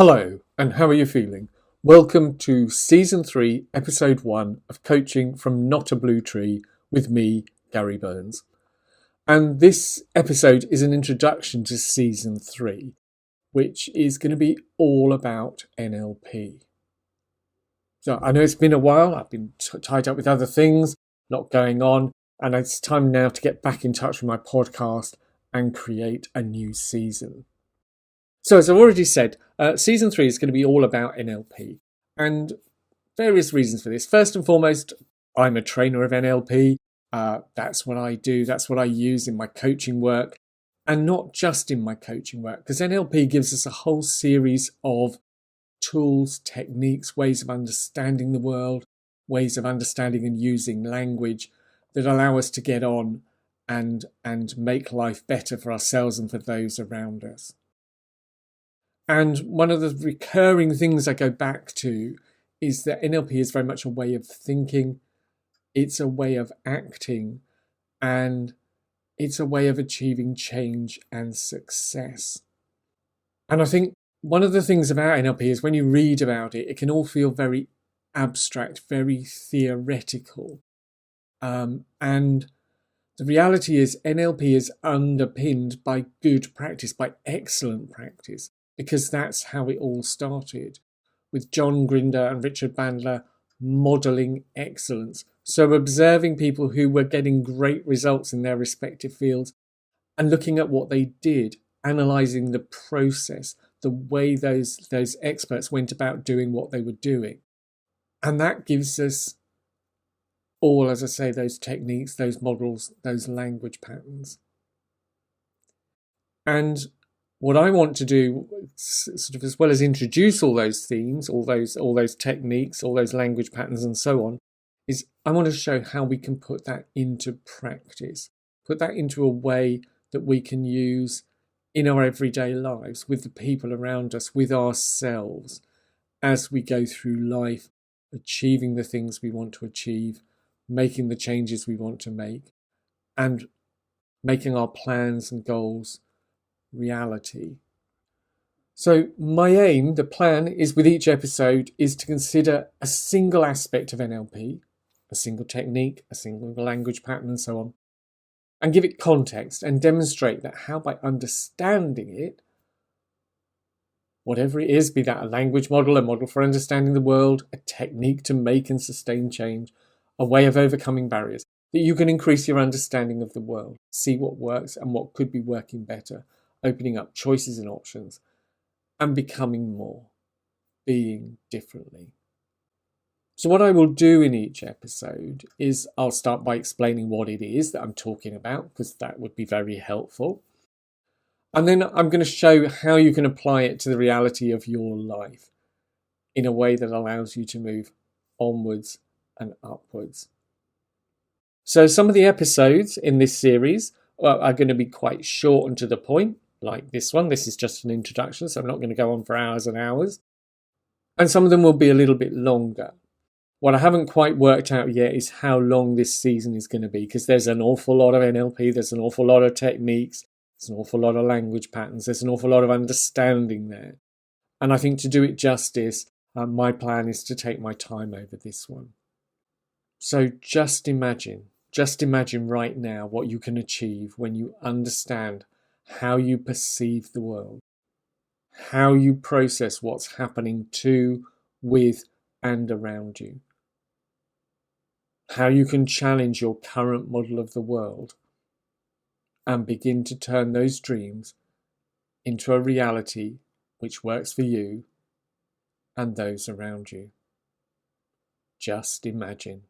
Hello, and how are you feeling? Welcome to Season 3, Episode 1 of Coaching from Not a Blue Tree with me, Gary Burns. And this episode is an introduction to Season 3, which is going to be all about NLP. So I know it's been a while, I've been tied up with other things, not going on, and it's time now to get back in touch with my podcast and create a new season. So as I've already said, Season 3 is going to be all about NLP and various reasons for this. First and foremost, I'm a trainer of NLP. That's what I do. That's what I use in my coaching work, and not just in my coaching work, because NLP gives us a whole series of tools, techniques, ways of understanding the world, ways of understanding and using language that allow us to get on and make life better for ourselves and for those around us. And one of the recurring things I go back to is that NLP is very much a way of thinking, it's a way of acting, and it's a way of achieving change and success. And I think one of the things about NLP is when you read about it, it can all feel very abstract, very theoretical. And the reality is NLP is underpinned by good practice, by excellent practice, because that's how it all started, with John Grinder and Richard Bandler modelling excellence. So observing people who were getting great results in their respective fields and looking at what they did, analysing the process, the way those experts went about doing what they were doing. And that gives us all, as I say, those techniques, those models, those language patterns. And what I want to do, sort of as well as introduce all those themes, all those techniques, all those language patterns and so on, is I want to show how we can put that into practice, put that into a way that we can use in our everyday lives, with the people around us, with ourselves, as we go through life, achieving the things we want to achieve, making the changes we want to make, and making our plans and goals reality. So my aim, the plan, is with each episode is to consider a single aspect of NLP, a single technique, a single language pattern and so on, and give it context and demonstrate that how by understanding it, whatever it is, be that a language model, a model for understanding the world, a technique to make and sustain change, a way of overcoming barriers, that you can increase your understanding of the world, see what works and what could be working better, opening up choices and options, and becoming more, being differently. So what I will do in each episode is I'll start by explaining what it is that I'm talking about, because that would be very helpful. And then I'm going to show how you can apply it to the reality of your life in a way that allows you to move onwards and upwards. So some of the episodes in this series are going to be quite short and to the point, like this one. This is just an introduction, so I'm not going to go on for hours and hours. And some of them will be a little bit longer. What I haven't quite worked out yet is how long this season is going to be, because there's an awful lot of NLP, there's an awful lot of techniques, there's an awful lot of language patterns, there's an awful lot of understanding there. And I think to do it justice, my plan is to take my time over this one. So just imagine right now what you can achieve when you understand how you perceive the world, how you process what's happening to, with, and around you, how you can challenge your current model of the world and begin to turn those dreams into a reality which works for you and those around you. Just imagine.